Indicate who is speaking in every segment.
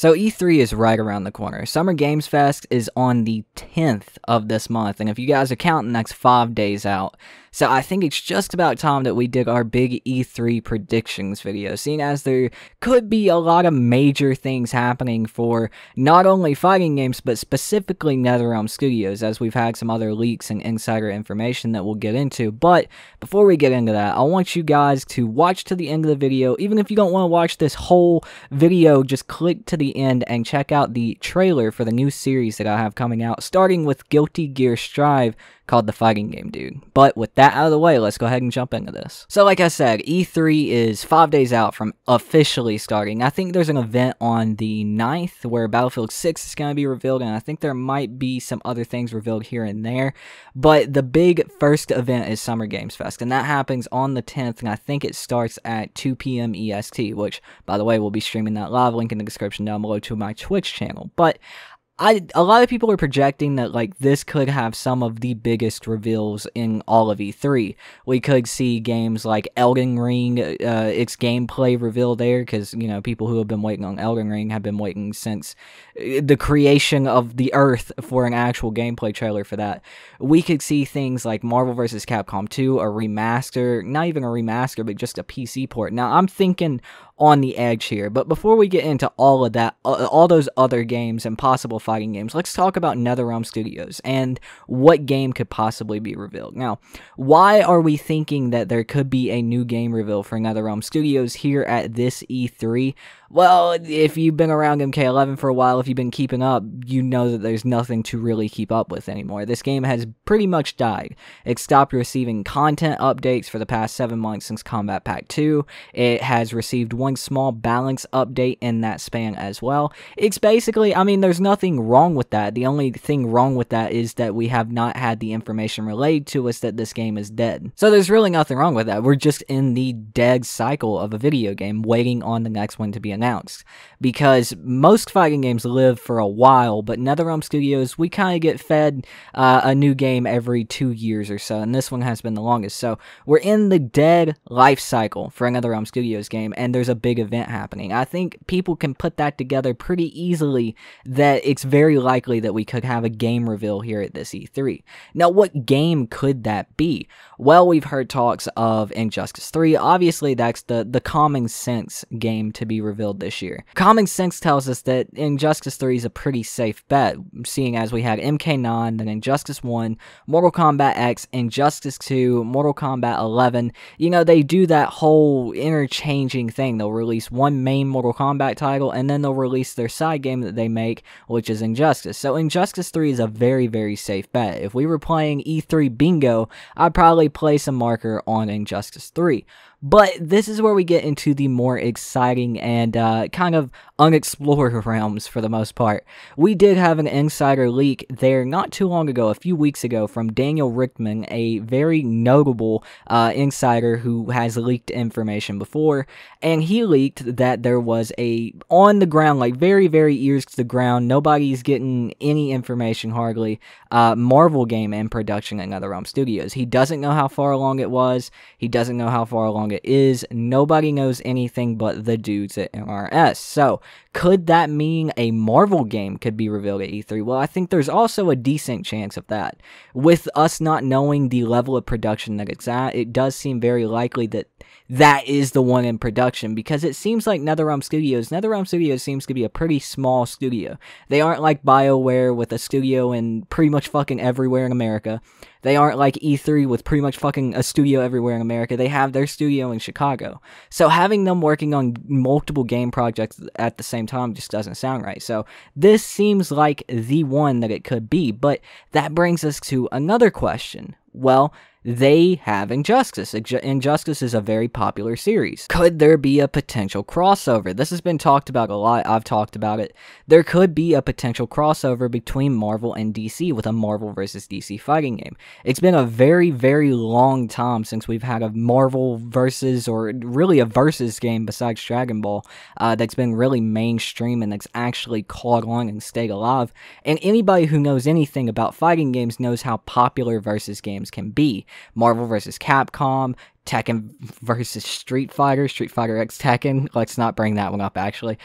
Speaker 1: So E3 is right around the corner. Summer Games Fest is on the 10th of this month, and if you guys are counting, that's 5 days out. So I think it's just about time that we did our big E3 predictions video, seeing as there could be a lot of major things happening for not only fighting games, but specifically Netherrealm Studios, as we've had some other leaks and insider information that we'll get into. But before we get into that, I want you guys to watch to the end of the video. Even if you don't want to watch this whole video, just click to the end and check out the trailer for the new series that I have coming out, starting with Guilty Gear Strive, called The Fighting Game Dude. But with that out of the way, let's go ahead and jump into this. So like I said, E3 is 5 days out from officially starting. I think there's an event on the 9th where Battlefield 6 is going to be revealed, and I think there might be some other things revealed here and there. But the big first event is Summer Games Fest, and that happens on the 10th, and I think it starts at 2 p.m. EST, which, by the way, we'll be streaming that live, link in the description down below to my Twitch channel. But a lot of people are projecting that, like, this could have some of the biggest reveals in all of E3. We could see games like Elden Ring, its gameplay reveal there, because, you know, people who have been waiting on Elden Ring have been waiting since the creation of the Earth for an actual gameplay trailer for that. We could see things like Marvel vs. Capcom 2, a remaster, not even a remaster, but just a PC port. Now, I'm thinking on the edge here, but before we get into all of that, all those other games and possible fighting games, let's talk about Netherrealm Studios and what game could possibly be revealed. Now, why are we thinking that there could be a new game reveal for Netherrealm Studios here at this E3? Well, if you've been around MK11 for a while, if you've been keeping up, you know that there's nothing to really keep up with anymore. This game has pretty much died. It stopped receiving content updates for the past 7 months since Combat Pack 2. It has received one small balance update in that span as well. It's basically, I mean, there's nothing wrong with that. The only thing wrong with that is that we have not had the information relayed to us that this game is dead. So there's really nothing wrong with that. We're just in the dead cycle of a video game, waiting on the next one to be announced, because most fighting games live for a while, but Netherrealm Studios, we kind of get fed a new game every 2 years or so, and this one has been the longest. So we're in the dead life cycle for a Netherrealm Studios game, and there's a big event happening. I think people can put that together pretty easily, that it's very likely that we could have a game reveal here at this E3. Now, what game could that be? Well, we've heard talks of Injustice 3. Obviously, that's the common sense game to be revealed this year. Common sense tells us that Injustice 3 is a pretty safe bet, seeing as we had MK9, then Injustice 1, Mortal Kombat X, Injustice 2, Mortal Kombat 11. You know, they do that whole interchanging thing. They'll release one main Mortal Kombat title, and then they'll release their side game that they make, which is Injustice. So Injustice 3 is a very, very safe bet. If we were playing E3 bingo, I'd probably place a marker on Injustice 3. But this is where we get into the more exciting and kind of unexplored realms for the most part. We did have an insider leak there not too long ago, a few weeks ago, from Daniel Richtman, a very notable insider who has leaked information before, and he leaked that there was a on-the-ground, like very, very ears to the ground, nobody's getting any information hardly, Marvel game in production at Netherrealm Studios. He doesn't know how far along it was, he doesn't know how far along it is, nobody knows anything but the dudes at MRS. So, could that mean a Marvel game could be revealed at E3? Well, I think there's also a decent chance of that. With us not knowing the level of production that it's at, it does seem very likely that that is the one in production, because it seems like Netherrealm Studios seems to be a pretty small studio. They aren't like BioWare with a studio in pretty much fucking everywhere in America. They aren't like E3 with pretty much fucking a studio everywhere in America. They have their studio in Chicago. So having them working on multiple game projects at the same time just doesn't sound right. So this seems like the one that it could be. But that brings us to another question. Well, they have Injustice. Injustice is a very popular series. Could there be a potential crossover? This has been talked about a lot. I've talked about it. There could be a potential crossover between Marvel and DC with a Marvel versus DC fighting game. It's been a very, very long time since we've had a Marvel versus, or really a versus game besides Dragon Ball, that's been really mainstream and that's actually caught on and stayed alive. And anybody who knows anything about fighting games knows how popular versus games can be. Marvel vs. Capcom, Tekken versus Street Fighter, Street Fighter X Tekken. Let's not bring that one up, actually.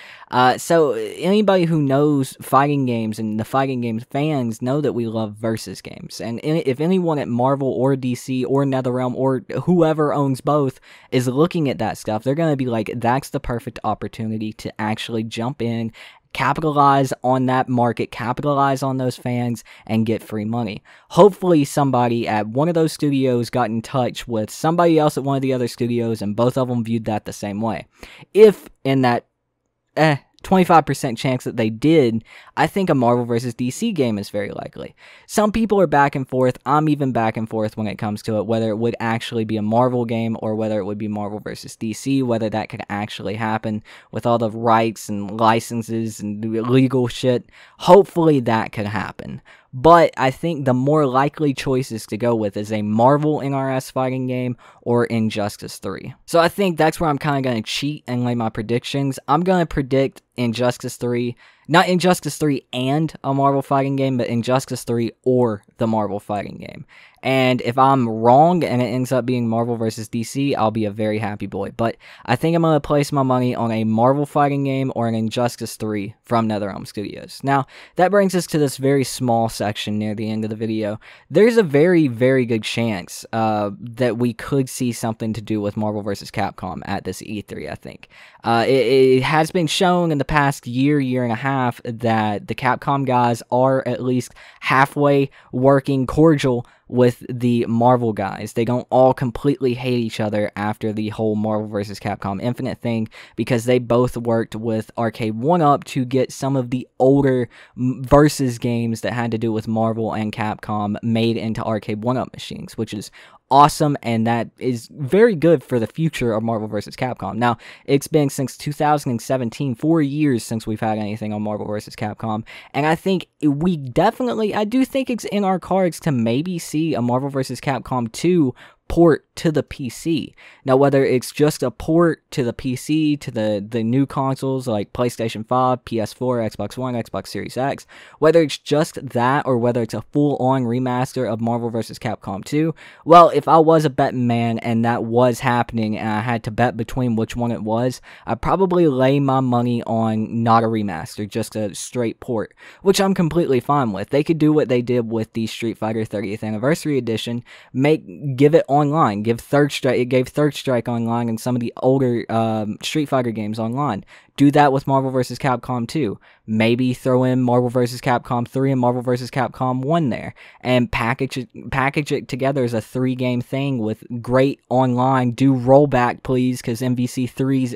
Speaker 1: So anybody who knows fighting games and the fighting games fans know that we love versus games. And if anyone at Marvel or DC or NetherRealm or whoever owns both is looking at that stuff, they're going to be like, that's the perfect opportunity to actually jump in, capitalize on that market, capitalize on those fans, and get free money. Hopefully somebody at one of those studios got in touch with somebody else at one of the other studios, and both of them viewed that the same way. If in that 25% chance that they did, I think a Marvel vs. DC game is very likely. Some people are back and forth. I'm even back and forth when it comes to it, whether it would actually be a Marvel game or whether it would be Marvel vs. DC, whether that could actually happen with all the rights and licenses and legal shit. Hopefully that could happen. But I think the more likely choices to go with is a Marvel NRS fighting game or Injustice 3. So I think that's where I'm kind of going to cheat and lay my predictions. I'm going to predict Injustice 3, not Injustice 3 and a Marvel fighting game, but Injustice 3 or the Marvel fighting game. And if I'm wrong and it ends up being Marvel vs. DC, I'll be a very happy boy. But I think I'm going to place my money on a Marvel fighting game or an Injustice 3 from Netherrealm Studios. Now, that brings us to this very small section near the end of the video. There's a very, very good chance that we could see something to do with Marvel vs. Capcom at this E3, I think. It has been shown in the past year and a half that the Capcom guys are at least halfway working cordial with the Marvel guys. They don't all completely hate each other after the whole Marvel vs. Capcom Infinite thing, because they both worked with Arcade 1-Up to get some of the older versus games that had to do with Marvel and Capcom made into Arcade 1-Up machines, which is awesome, and that is very good for the future of Marvel vs. Capcom. Now, it's been since 2017, 4 years since we've had anything on Marvel vs. Capcom, and I think I do think it's in our cards to maybe see a Marvel vs. Capcom 2 port to the PC. Now, whether it's just a port to the PC, to the new consoles like PlayStation 5, PS4, Xbox One, Xbox Series X, whether it's just that or whether it's a full-on remaster of Marvel vs. Capcom 2, well, if I was a betting man and that was happening and I had to bet between which one it was, I'd probably lay my money on not a remaster, just a straight port, which I'm completely fine with. They could do what they did with the Street Fighter 30th Anniversary Edition, give it online, give Third Strike, it gave Third Strike online and some of the older Street Fighter games online. Do that with Marvel vs. Capcom 2. Maybe throw in Marvel vs. Capcom 3 and Marvel vs. Capcom 1 there, and package it together as a 3-game thing with great online. Do rollback, please, because MVC3's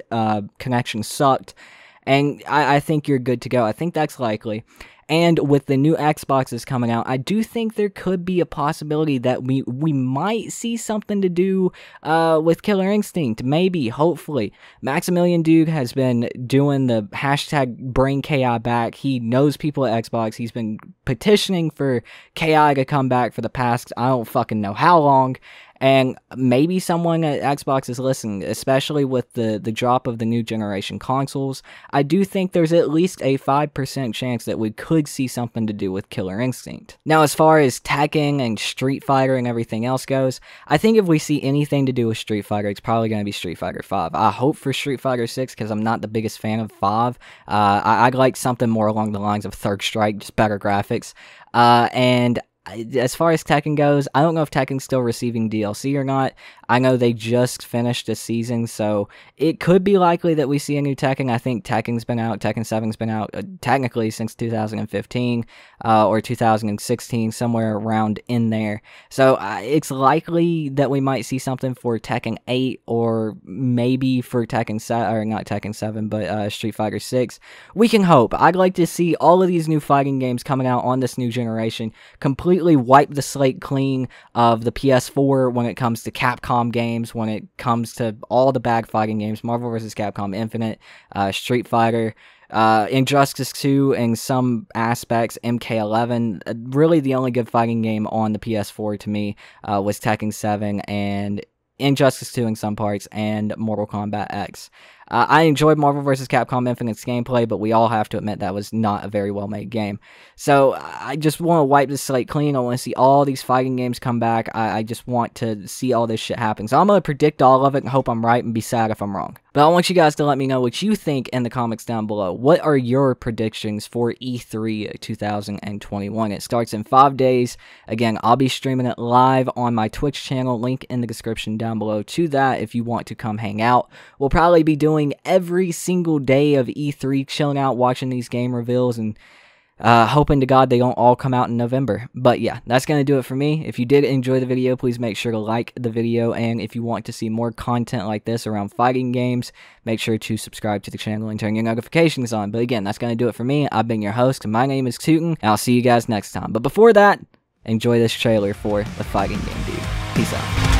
Speaker 1: connection sucked, and I think you're good to go. I think that's likely. And with the new Xboxes coming out, I do think there could be a possibility that we might see something to do with Killer Instinct. Maybe, hopefully. Maximilian Duke has been doing the hashtag bring KI back. He knows people at Xbox. He's been petitioning for KI to come back for the past, I don't fucking know how long. And maybe someone at Xbox is listening, especially with the drop of the new generation consoles. I do think there's at least a 5% chance that we could see something to do with Killer Instinct. Now, as far as Tekken and Street Fighter and everything else goes, I think if we see anything to do with Street Fighter, it's probably going to be Street Fighter 5. I hope for Street Fighter 6 because I'm not the biggest fan of 5. I'd like something more along the lines of Third Strike, just better graphics. And as far as Tekken goes, I don't know if Tekken's still receiving DLC or not. I know they just finished a season, so it could be likely that we see a new Tekken. I think Tekken's been out, Tekken 7's been out technically since 2015 or 2016, somewhere around in there. So it's likely that we might see something for Tekken 8 or maybe for Tekken 7, or not Tekken 7, but Street Fighter 6. We can hope. I'd like to see all of these new fighting games coming out on this new generation completely wipe the slate clean of the PS4 when it comes to Capcom games, when it comes to all the bad fighting games, Marvel vs. Capcom Infinite, Street Fighter, Injustice 2 in some aspects, MK11. Really the only good fighting game on the PS4 to me was Tekken 7 and Injustice 2 in some parts, and Mortal Kombat X. I enjoyed Marvel vs. Capcom Infinite's gameplay, but we all have to admit that was not a very well-made game. So I just want to wipe this slate clean. I want to see all these fighting games come back. I just want to see all this shit happen. So I'm going to predict all of it and hope I'm right and be sad if I'm wrong. But I want you guys to let me know what you think in the comments down below. What are your predictions for E3 2021? It starts in 5 days. Again, I'll be streaming it live on my Twitch channel. Link in the description down below to that if you want to come hang out. We'll probably be doing every single day of E3, chilling out, watching these game reveals, and hoping to God they don't all come out in November. But yeah, that's going to do it for me. If you did enjoy the video, please make sure to like the video, and if you want to see more content like this around fighting games, make sure to subscribe to the channel and turn your notifications on. But again, that's going to do it for me. I've been your host, and my name is Tooten, and I'll see you guys next time. But before that, enjoy this trailer for the fighting game, dude. Peace out.